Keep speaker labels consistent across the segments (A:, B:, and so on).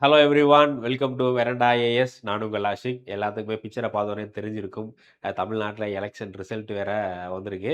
A: Hello everyone welcome to Veranda AS. நான் உங்கள் ஆஷிக். எல்லாத்துக்குமே பிக்சரை பார்த்தோன்னே தெரிஞ்சிருக்கும். தமிழ்நாட்டில் எலெக்ஷன் ரிசல்ட் வேற வந்திருக்கு.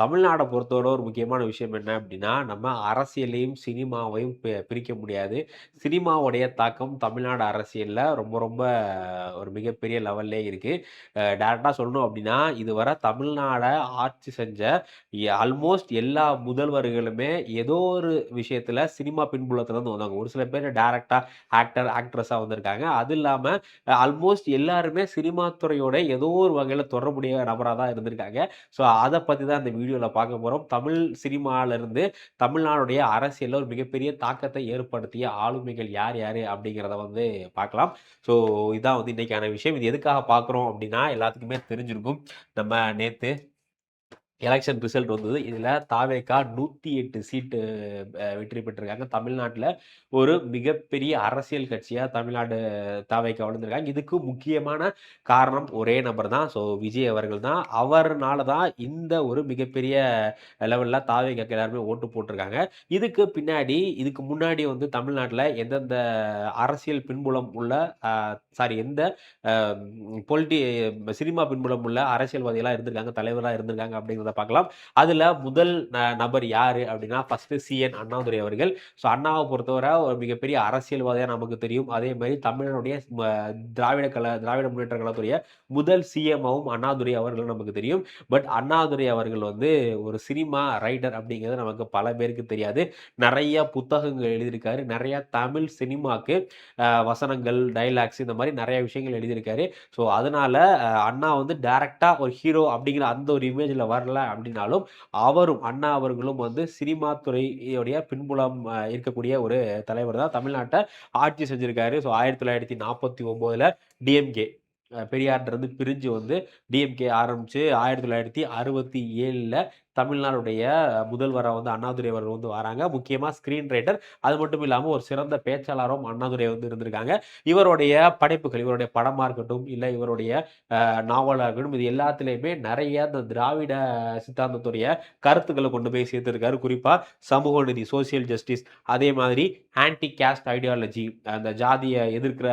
A: தமிழ்நாடை பொறுத்தவரை ஒரு முக்கியமான விஷயம் என்ன அப்படின்னா, நம்ம அரசியலையும் சினிமாவையும் பிரிக்க முடியாது. சினிமாவுடைய தாக்கம் தமிழ்நாடு அரசியலில் ரொம்ப ரொம்ப ஒரு மிகப்பெரிய லெவல்லே இருக்கு. டைரக்டாக சொல்லணும் அப்படின்னா, இதுவரை தமிழ்நாடை ஆட்சி செஞ்ச ஆல்மோஸ்ட் எல்லா முதல்வர்களுமே ஏதோ ஒரு விஷயத்தில் சினிமா பின்புலத்துல இருந்து வந்தாங்க. ஒரு சில பேர் டைரக்டா ஆக்டர், ஆக்ட்ரஸா வந்திருக்காங்க. அது இல்லாம ஆல்மோஸ்ட் எல்லாருமே சினிமா துறையோட ஏதோ ஒரு வகையில தொடர்புடைய நபரா தான் இருந்திருக்காங்க. ஸோ அத பத்தி தான் இந்த வீடியோல பார்க்க போறோம். தமிழ் சினிமாலருந்து தமிழ்நாடுடைய அரசியல்ல ஒரு மிகப்பெரிய தாக்கத்தை ஏற்படுத்திய ஆளுமைகள் யார் யாரு அப்படிங்கிறத வந்து பார்க்கலாம். ஸோ இதான் வந்து இன்னைக்கான விஷயம். இது எதுக்காக பார்க்குறோம் அப்படின்னா, எல்லாத்துக்குமே தெரிஞ்சிருக்கும். நம்ம நேத்து எலக்ஷன் ரிசல்ட் வந்தது. இதுல தாவேகா 108 சீட்டு வெற்றி பெற்றிருக்காங்க. தமிழ்நாட்டுல ஒரு மிகப்பெரிய அரசியல் கட்சியா தமிழ்நாடு தாவேகா வளர்ந்திருக்காங்க. இதுக்கு முக்கியமான காரணம் ஒரே நபர் தான். ஸோ விஜய் அவர்கள் தான். அவர்னால தான் இந்த ஒரு மிகப்பெரிய லெவல்ல தாவேகாக்கு எல்லாருமே ஓட்டு போட்டிருக்காங்க. இதுக்கு முன்னாடி வந்து தமிழ்நாட்டுல எந்தெந்த அரசியல் பின்புலம் உள்ள எந்த அ பொலிட்டி சினிமா பின்புலம் உள்ள அரசியல்வாதிகளா இருந்திருக்காங்க, தலைவரா இருந்திருக்காங்க அப்படிங்கிறத பார்க்கலாம். அதுல முதல் நபர் யாரு அப்படின்னா, ஃபர்ஸ்ட் சி.என். அண்ணாதுரை அவர்கள். ஸோ அண்ணாவ பொறுத்தவரை ஒரு மிகப்பெரிய அரசியல்வாதியா நமக்கு தெரியும். அதே மாரி தமிழனுடைய திராவிட முன்னேற்ற கழகத்துடைய முதல் சிஎம்மாவும் அண்ணாதுரை அவர்கள் நமக்கு தெரியும். பட் அண்ணாதுரை அவர்கள் வந்து ஒரு சினிமா ரைட்டர் அப்படிங்கிறது நமக்கு பல பேருக்கு தெரியாது. நெறைய புத்தகங்கள் எழுதியிருக்காரு. நெறைய தமிழ் சினிமாக்கு வசனங்கள், டயலாக்ஸ் இந்த மாரி நெறைய விஷயங்கள் எழுதியிருக்காரு. ஸோ அதனால அண்ணா வந்து டைரக்ட்டா ஒரு ஹீரோ அப்படிங்கிற அந்த ஒரு இமேஜ்ல வரல அப்படின்னாலும், அண்ணா அவர்களும் வந்து சினிமா துறையுடைய பின்புலம் இருக்கக்கூடிய ஒரு தலைவர் தான். தமிழ்நாட்ட ஆட்சி செஞ்சிருக்காரு. ஸோ 1949ல டிஎம்கே பெரியார்ட்டருந்து பிரிஞ்சு வந்து டிஎம்கே ஆரம்பிச்சு 1967ல தமிழ்நாடுடைய முதல்வரா வந்து அண்ணாதுரை அவர்கள் வந்து வராங்க. முக்கியமா ஸ்கிரீன் ரைட்டர். அது மட்டும் இல்லாம ஒரு சிறந்த பேச்சாளரும் அண்ணாதுரை வந்து இருந்திருக்காங்க. இவருடைய படைப்புகள், இவருடைய படமா இருக்கட்டும், இல்ல இவருடைய நாவலா இருக்கட்டும், இது எல்லாத்துலயுமே நெறைய இந்த திராவிட சித்தாந்தத்துடைய கருத்துக்கள கொண்டு போய் சேர்த்திருக்காரு. குறிப்பா சமூக நீதி, சோசியல் ஜஸ்டிஸ், அதே மாதிரி ஆன்டி காஸ்ட் ஐடியாலஜி, அந்த ஜாதிய எதிர்க்கிற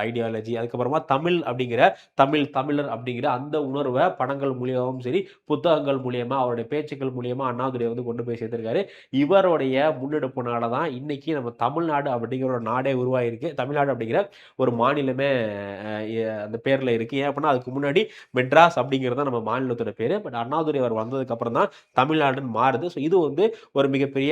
A: ஐடியாலஜி, அதுக்கப்புறமா தமிழர் அப்படிங்கிற அந்த உணர்வ படங்கள் மூலியமாவும் சரி, புத்தகங்கள் மூலியமா, அவருடைய பேச்சுக்கள் மூலியமா அண்ணாதுரை வந்து கொண்டு போய் சேர்த்திருக்காரு. இவருடைய முன்னெடுப்புனால தான் இன்னைக்கு நம்ம தமிழ்நாடு அப்படிங்கிற ஒரு நாடே உருவாகியிருக்கு. தமிழ்நாடு அப்படிங்கிற ஒரு மாநிலமே அ எ அந்த பேர்ல இருக்கு. ஏன் அப்படின்னா, அதுக்கு முன்னாடி மெட்ராஸ் அப்படிங்கிறது தான் நம்ம மாநிலத்தோட பேரு. பட் அண்ணாதுரை அவர் வந்ததுக்கு அப்புறம் தான் தமிழ்நாடுன்னு மாறுது. ஸோ இது வந்து ஒரு மிகப்பெரிய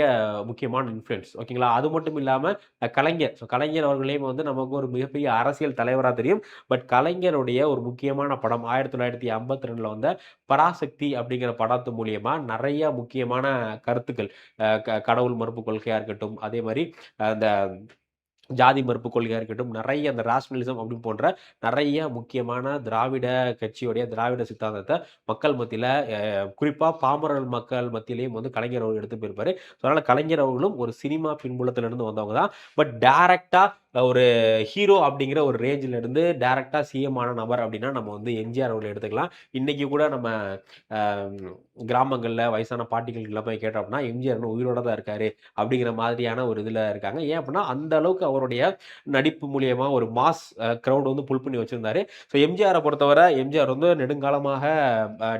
A: முக்கியமான இன்ஃப்ளூயன்ஸ். ஓகேங்களா? அது மட்டும் இல்லாம கலைஞர். ஸோ கலைஞர் அவர்களையும் வந்து நமக்கு ஒரு மிகப்பெரிய அரசியல் தலைவரா தெரியும். பட் கலைஞருடைய ஒரு முக்கியமான படம் 1952ல வந்த பராசக்தி அப்படிங்கிற படத்து மூலியமா நெறைய முக்கியமான கருத்துக்கள், கடவுள் மறுப்பு கொள்கையா இருக்கட்டும், அதே மாரி அந்த ஜாதி மறுப்பு கொள்கையா இருக்கட்டும், நெறைய அந்த ராஷனலிசம் அப்படி போன்ற நெறைய முக்கியமான திராவிட சித்தாந்தத்த மக்கள் மத்தியில குறிப்பா பாமரர் மக்கள் மத்தியிலயும் வந்து கலைஞர் அவர்கள் எடுத்து போயிருப்பாரு. ஸோ அதனால கலைஞர் அவர்களும் ஒரு சினிமா பின்புலத்துல இருந்து வந்தவங்க தான். பட் டைரக்ட்டா ஒரு ஹீரோ அப்படிங்கிற ஒரு ரேஞ்சுல இருந்து டைரக்ட்டா சிஎம் ஆன நபர் அப்படின்னா, நம்ம வந்து எம்ஜிஆர் அவர்கள எடுத்துக்கலாம். இன்னைக்கு கூட நம்ம அ கிராமங்கள்ல வயசான பாட்டிகளுக்குலாம் போய் கேட்டோம் அப்படின்னா, எம்ஜிஆர் இன்னும் உயிரோட தான் இருக்காரு. அப்படிங்கிற மாதிரியான ஒரு இதுல இருக்காங்க. ஏன் அப்படின்னா, அந்த அளவுக்கு அவருடைய நடிப்பு மூலியமா ஒரு மாஸ் கிரவுட் வந்து புல் பண்ணி வச்சிருந்தாரு. ஸோ எம்ஜிஆர பொறுத்தவரை, எம்ஜிஆர் வந்து நெடுங்காலமாக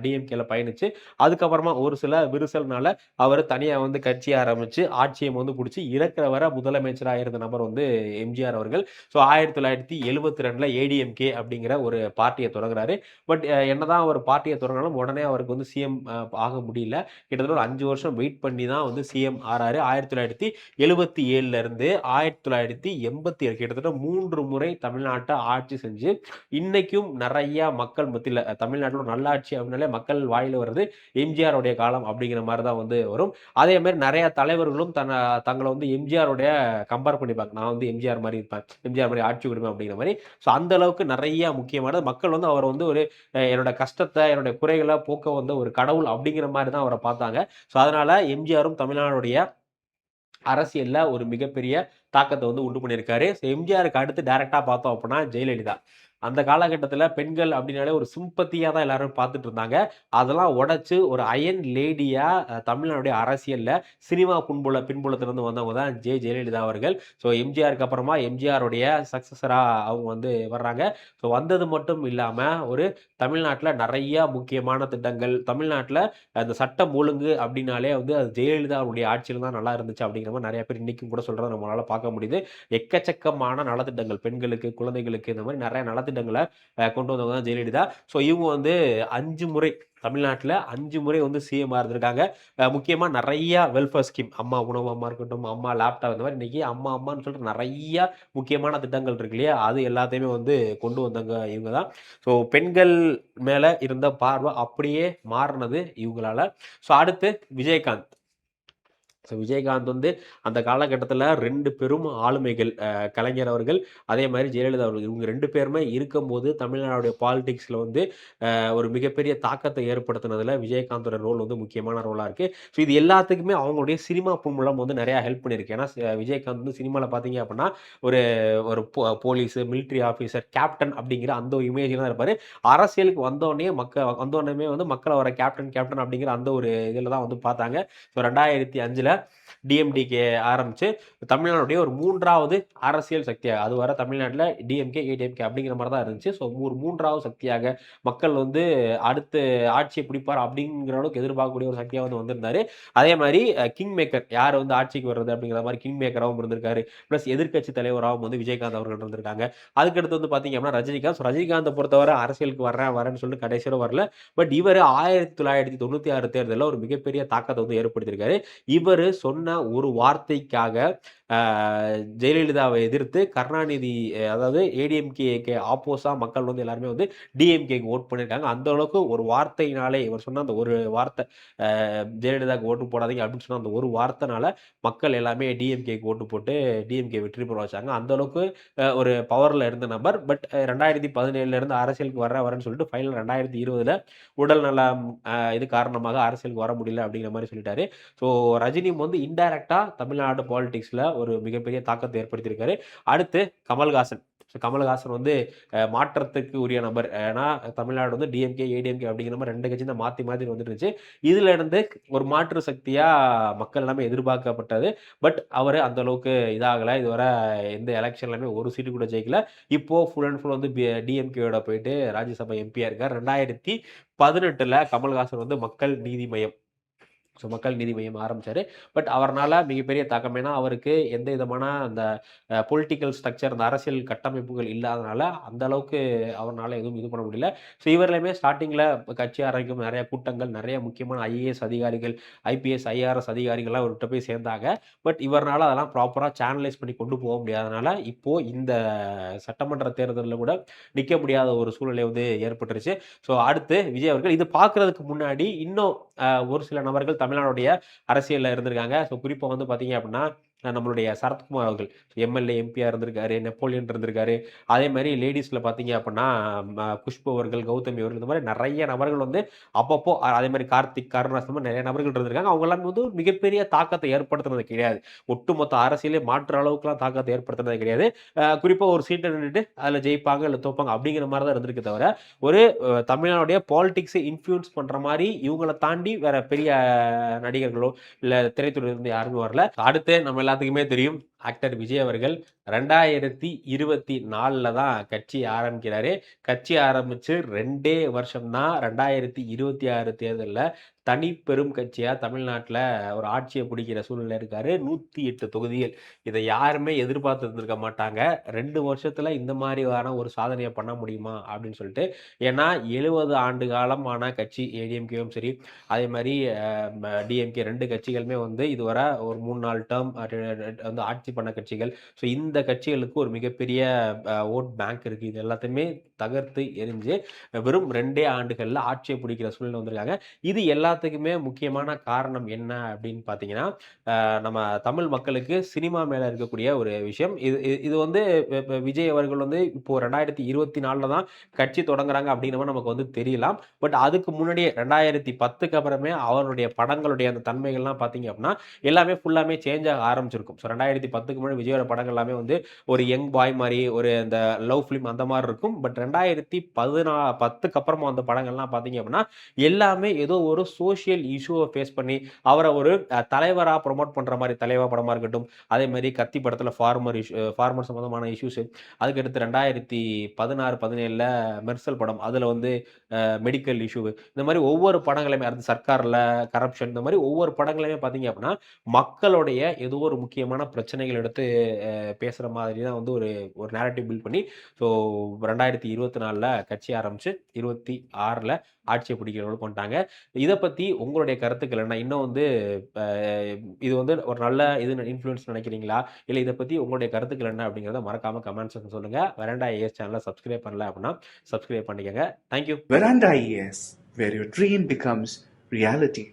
A: டிஎம்கேல பயணிச்சு, அதுக்கப்புறமா ஒரு சில விரிசல்னால அவரு தனியா வந்து கட்சி ஆரம்பிச்சு, ஆட்சிய வந்து புடிச்சு இறக்குற வரை முதலமைச்சரா இருந்த நபர் வந்து எம்ஜிஆர் அவர்கள். ஸோ 1972ல ஏடிஎம்கே அப்படிங்கிற ஒரு பார்ட்டிய தொடங்குறாரு. பட் என்னதான் அவர் பார்ட்டிய தொடங்குனாலும், உடனே அவருக்கு வந்து சிஎம் ஆக முடியல. கிட்டத்தட்ட ஒரு 5 வருஷம் வெயிட் பண்ணி தான் வந்து சிஎம் ஆறாரு. 1977ல இருந்து 1987 கிட்டத்தட்ட 3 முறை தமிழ்நாட்ட ஆட்சி செஞ்சு, இன்னைக்கும் நெறைய மக்கள் மத்தியில தமிழ்நாட்டுல ஒரு நல்லாட்சி அப்படின்னாலே மக்கள் வாயில வர்றது எம்ஜிஆர் உடைய காலம் அப்படிங்கிற மாரி தான் வந்து வரும். அதே மாரி நெறைய தலைவர்களும் தங்கள வந்து எம்ஜிஆர் உடைய கம்பேர் பண்ணிப்பாங்க. நான் வந்து எம்ஜிஆர் மாரி இருப்பேன். எம்ஜிஆர் மாரி ஆட்சி புரிவேன் அப்படிங்கிற மாரி. ஸோ அந்த அளவுக்கு நெறைய முக்கியமான மக்கள் வந்து அவர வந்து ஒரு என்னோட கஷ்டத்த, என்னோட குறைகள போக்க வந்த ஒரு கடவுள் அப்படிங்கிற மாரி தான் அவர பார்த்தாங்க. ஸோ அதனால எம்ஜிஆரும் தமிழ்நாடுடைய அரசியல்ல ஒரு மிகப்பெரிய தாக்கத்த வந்து உண்டு பண்ணியிருக்காரு. எம்ஜிஆருக்கு அடுத்து டைரக்ட்டா பார்த்தோம் அப்படின்னா ஜெயலலிதா. அந்த காலகட்டத்தில பெண்கள் அப்படின்னாலே ஒரு சிம்பத்தியா தான் எல்லாரும் பார்த்துட்டு இருந்தாங்க. அதெல்லாம் உடைச்சு ஒரு அயர்ன் லேடியா தமிழ்நாடுடைய அரசியல்ல சினிமா பின்புலத்திலிருந்து வந்தவங்க தான் ஜெயலலிதா அவர்கள். ஸோ எம்ஜிஆருக்கு அப்புறமா எம்ஜிஆருடைய சக்சஸரா அவங்க வந்து வர்றாங்க. ஸோ வந்தது மட்டும் இல்லாம ஒரு தமிழ்நாட்டுல நெறைய முக்கியமான திட்டங்கள், தமிழ்நாட்டுல அந்த சட்டம் ஒழுங்கு அப்படின்னாலே வந்து அது ஜெயலலிதாவுடைய ஆட்சியில தான் நல்லா இருந்துச்சு அப்படிங்கிற மாரி நெறைய பேர் இன்னைக்கும் கூட சொல்றத நம்மளால பார்க்க முடியுது. எக்கச்சக்கமான நலத்திட்டங்கள் பெண்களுக்கு, குழந்தைகளுக்கு இந்த மாரி நெறைய நலத்திட்டங்கள கொண்டு வந்தவங்க தான் ஜெயலலிதா. ஸோ இவங்க வந்து 5 முறை தமிழ்நாட்டுல 5 முறை வந்து சிஎம்மா இருந்திருக்காங்க. முக்கியமா நெறைய வெல்ஃபேர் ஸ்கீம் அம்மா உணவகமா இருக்கட்டும், அம்மா லேப்டாப் இந்த மாரி இன்னைக்கு அம்மா அம்மான்னு சொல்லிட்டு நெறைய முக்கியமான திட்டங்கள் இருக்கு இல்லையா? அது எல்லாத்தையுமே வந்து கொண்டு வந்தவங்க இவங்க தான். ஸோ பெண்கள் மேல இருந்த பார்வை அப்படியே மாறுனது இவங்களால. ஸோ அடுத்து விஜயகாந்த். ஸோ விஜயகாந்த் வந்து அந்த காலகட்டத்தில 2 பெரும் ஆளுமைகள். கலைஞர் அவர்கள், அதே மாரி ஜெயலலிதா அவர்கள். இவங்க 2 பேருமே இருக்கும்போது தமிழ்நாடுடைய பாலிடிக்ஸ்ல வந்து ஒரு மிகப்பெரிய தாக்கத்தை ஏற்படுத்தினதுல விஜயகாந்தோட ரோல் வந்து முக்கியமான ரோலா இருக்கு. ஸோ இது எல்லாத்துக்குமே அவங்களுடைய சினிமா மூலம் வந்து நெறைய ஹெல்ப் பண்ணியிருக்கு. ஏன்னா விஜயகாந்த் வந்து சினிமால பார்த்தீங்க அப்படின்னா, ஒரு ஒரு போலீஸ், மிலிட்டரி ஆஃபீசர், கேப்டன் அப்படிங்கிற அந்த ஒரு இமேஜ்ல தான் இருப்பாரு. அரசியலுக்கு வந்தோனமே வந்து மக்கள் அவர கேப்டன் கேப்டன் அப்படிங்கிற அந்த ஒரு இதில தான் வந்து பார்த்தாங்க. ஸோ 2005ல டிஎம்டிகே ஆரம்பிச்சு தமிழ்நாடுடைய ஒரு 3வது அரசியல் சக்தியா அதுவரை தமிழ்நாட்டுல டிஎம்கே, ஏடிஎம்கே அப்படிங்கிற மாரி தான் இருந்துச்சு. ஸோ ஒரு 3வது சக்தியாக மக்கள் வந்து அடுத்து ஆட்சிய பிடிப்பார் அப்படிங்கிற அளவுக்கு எதிர்பார்க்கக்கூடிய ஒரு சக்தியா வந்து வந்திருந்தாரு. அதே மாரி கிங் மேக்கர் யார் வந்து ஆட்சிக்கு வர்றது அப்படிங்கிற மாரி கிங் மேக்கராவும் இருந்திருக்காரு. பிளஸ் எதிர்க்கட்சி தலைவராவும் வந்து விஜயகாந்த் அவர்கள் இருந்திருக்காங்க. அதுக்கடுத்து வந்து பார்த்தீங்க அப்படின்னா ரஜினிகாந்த். ரஜினிகாந்த பொறுத்தவரை அரசியலுக்கு வரேன்னு சொல்லிட்டு கடைசி வரை வரல. பட் இவரு 1996 தேர்தல்ல ஒரு மிகப்பெரிய தாக்கத்த வந்து ஏற்படுத்தியிருக்காரு. இவரு சொன்ன ஒரு வார்த்தைக்காக அ ஜெயலலிதாவை எதிர்த்து கருணாநிதி அதாவது ஏடிஎம்கேக்கு ஆப்போஸா மக்கள் வந்து எல்லாருமே வந்து டிஎம்கேக்கு வோட் பண்ணியிருக்காங்க. அந்த அளவுக்கு ஒரு வார்த்தையினாலே இவர் சொன்ன அந்த ஒரு வார்த்தை ஜெயலலிதாவுக்கு ஓட்டு போடாதீங்க அப்படின்னு சொன்ன அந்த ஒரு வார்த்தைனால மக்கள் எல்லாமே டிஎம்கேக்கு ஓட்டு போட்டு டிஎம்கே வெற்றி பெற வச்சாங்க. அந்த அளவுக்கு ஒரு பவர்ல இருந்த நபர். பட் 2017ல இருந்து அரசியலுக்கு வரேன்னு சொல்லிட்டு ஃபைனல் 2020ல உடல் நலம் இது காரணமாக அரசியலுக்கு வர முடியல அப்படிங்கிற மாரி சொல்லிட்டாரு. ஸோ ரஜினியும் வந்து இன்டைரக்ட்டா தமிழ்நாடு பாலிடிக்ஸ்ல ஒரு மிகப்பெரிய தாக்கத்தை ஏற்படுத்தியிருக்காரு. அடுத்து கமல்ஹாசன். ஸோ கமல்ஹாசன் வந்து மாற்றத்துக்கு உரிய நபர். ஏன்னா தமிழ்நாடு வந்து டிஎம்கே, ஏடிஎம்கே அப்படிங்கிற மாரி 2 கட்சி தான் மாத்தி மாத்தி வந்துட்டு இருந்துச்சு. இதுல இருந்து ஒரு மாற்று சக்தியா மக்கள் எல்லாமே எதிர்பார்க்கப்பட்டது. பட் அவரு அந்த அளவுக்கு இதாகல. இதுவரை எந்த எலக்ஷன்லயுமே ஒரு சீட்டு கூட ஜெயிக்கல. இப்போ ஃபுல் அண்ட் ஃபுல் வந்து டிஎம்கேயோட போயிட்டு ராஜ்யசபா எம்பியா இருக்கார். 2018ல கமல்ஹாசன் வந்து மக்கள் நீதி மய்யம் மக்கள் நீதி மையம் ஆரம்பிச்சாரு. பட் அவர்னால மிகப்பெரிய தாக்கம். ஏன்னா, அவருக்கு எந்த விதமான அந்த பொலிட்டிக்கல் ஸ்ட்ரக்சர் அந்த அரசியல் கட்டமைப்புகள் இல்லாதனால, அந்த அளவுக்கு அவர்னால எதுவும் இது பண்ண முடியல. ஸோ இவர்களுமே ஸ்டார்ட்டிங்ல கட்சி ஆரம்பிக்கும் நெறைய கூட்டங்கள், நெறைய முக்கியமான ஐஏஎஸ் அதிகாரிகள், ஐபிஎஸ், ஐஆர்எஸ் அதிகாரிகள்லாம் இவர்கிட்ட போய் சேர்ந்தாங்க. பட் இவர்னால அதெல்லாம் ப்ராப்பரா சேனலைஸ் பண்ணி கொண்டு போக முடியாதனால, இப்போ இந்த சட்டமன்ற தேர்தல்ல கூட நிக்க முடியாத ஒரு சூழ்நிலை வந்து ஏற்பட்டுருச்சு. ஸோ அடுத்து விஜய் அவர்கள் இது பார்க்கறதுக்கு முன்னாடி இன்னும் ஒரு சில நபர்கள் தமிழ்நாடுடைய அரசியல்ல இருந்திருக்காங்க. ஸோ குறிப்பா வந்து பார்த்தீங்க அப்படின்னா, நம்மளுடைய சரத்குமார் அவர்கள் எம்எல்ஏ, எம்பியா இருந்திருக்காரு. நெப்போலியன் இருந்திருக்காரு. அதே மாரி லேடீஸ்ல பார்த்தீங்க அப்படின்னா, குஷ்பு அவர்கள், கௌதமி அவர்கள் இந்த மாரி நெறைய நபர்கள் வந்து அப்பப்போ அதே மாரி கார்த்திக், கருணாஸ் இந்த மாரி நெறைய நபர்கள் இருந்திருக்காங்க. அவங்க எல்லாமே வந்து மிகப்பெரிய தாக்கத்த ஏற்படுத்தினது கிடையாது. ஒட்டுமொத்த அரசியலே மாற்ற அளவுக்குலாம் தாக்கத்த ஏற்படுத்தினது கிடையாது. குறிப்பா ஒரு சீட்ட நின்னுட்டு அதுல ஜெயிப்பாங்க, இல்ல தோப்பாங்க அப்படிங்கிற மாரி தான் இருந்திருக்கே தவிர, ஒரு தமிழ்நாடுடைய பாலிடிக்ஸ இன்ஃப்ளூயன்ஸ் பண்ற மாரி இவங்கள தாண்டி வேற பெரிய நடிகர்களோ, இல்ல திரைத்துறையில இருந்து யாருமே வரல. அடுத்து நம்ம எல்லாத்துக்குமே தெரியும். ஆக்டர் விஜய் அவர்கள் 2024ல தான் கட்சி ஆரம்பிக்கிறாரு. கட்சி ஆரம்பிச்சு 2டே வருஷம் தான் 2026 தேர்தல்ல தனி பெரும் கட்சியா தமிழ்நாட்டுல ஒரு ஆட்சிய பிடிக்கிற சூழ்நிலையில இருக்காரு. 108 தொகுதிகள். இத யாருமே எதிர்பார்த்து இருந்திருக்க மாட்டாங்க. 2 வருஷத்துல இந்த மாரியான ஒரு சாதனைய பண்ண முடியுமா? அப்படின்னு சொல்லிட்டு. ஏன்னா 70 ஆண்டு காலமான கட்சி ஏடிஎம்கேவும் சரி, அதே மாரி டிஎம்கே 2 கட்சிகளுமே வந்து இதுவரை ஒரு 3, 4 டெர்ம் வந்து ஆட்சி பண்ண கட்சிகள். ஸோ இந்த கட்சிகளுக்கு ஒரு மிகப்பெரிய வோட் பேங்க் இருக்கு. இது எல்லாத்தையுமே தகர்த்து எரிஞ்சு வெறும் 2 ஆண்டுகள்ல ஆட்சிய பிடிக்கிற சூழ்நிலை வந்திருக்காங்க. இது எல்லாத்துக்குமே முக்கியமான காரணம் என்ன அப்படின்னு பார்த்தீங்கன்னா, நம்ம தமிழ் மக்களுக்கு சினிமா மேல இருக்கக்கூடிய ஒரு விஷயம். இது இது இது வந்து இப்ப விஜய் அவர்கள் வந்து இப்போ 2024ல தான் கட்சி தொடங்குறாங்க அப்படிங்கிற மாரி நமக்கு வந்து தெரியலாம். பட் அதுக்கு முன்னாடியே 2010க்கு அப்புறமே அவருடைய படங்களுடைய அந்த தன்மைகள்லாம் பார்த்தீங்க அப்படின்னா, எல்லாமே ஃபுல்லாமே சேஞ்ச் ஆக ஆரம்பிச்சிருக்கும். ஸோ 2010க்கு முன்னாடி விஜயோட படங்கள் எல்லாமே வந்து ஒரு யங் பாய் மாரி, ஒரு இந்த லவ் ஃபிலிம் அந்த மாரி இருக்கும். பட் 2010க்கு அப்புறமா வந்த படங்கள்லாம் பார்த்தீங்க அப்படின்னா, எல்லாமே ஏதோ ஒரு சோசியல் இஷ்யூவ ஃபேஸ் பண்ணி, அவர ஒரு தலைவரா புரமோட் பண்ற மாரி தலைவா படமா இருக்கட்டும். அதே மாரி கத்தி படத்துல ஃபார்மர் சம்மந்தமான இஷ்யூஸ். அதுக்கடுத்து 2016, 17ல மெர்சல் படம். அதுல வந்து மெடிக்கல் இஷ்யூ. இந்த மாரி ஒவ்வொரு படங்களுமே அடுத்து சர்க்கார்ல கரப்ஷன் இந்த மாரி ஒவ்வொரு படங்களையுமே பார்த்தீங்க அப்படின்னா, மக்களுடைய ஏதோ ஒரு முக்கியமான பிரச்சனைகள் எடுத்து பேசுற மாதிரி தான் வந்து ஒரு ஒரு நேரேட்டிவ் பில்ட் பண்ணி, ஸோ 2024ல கட்சி ஆரம்பிச்சு 26ல ஆட்சிய பிடிக்கிற அளவுக்கு வந்துட்டாங்க. இத பத்தி உங்களுடைய கருத்துக்கள் என்ன? இன்னும் வந்து அ இது வந்து ஒரு நல்ல இன்ஃப்ளூயன்ஸ் நினைக்கிறீங்களா? இல்ல இத பத்தி உங்களுடைய கருத்துக்கள் என்ன? அப்படிங்கிறத மறக்காம கமெண்ட் செக்ஷன்ல சொல்லுங்க. வெராண்டா ஏஎஸ் சேனல சப்ஸ்கிரைப் பண்ணல அப்படின்னா, சப்ஸ்கிரைப் பண்ணிக்கங்க. Thank you.
B: Veranda ES, where your dream becomes reality.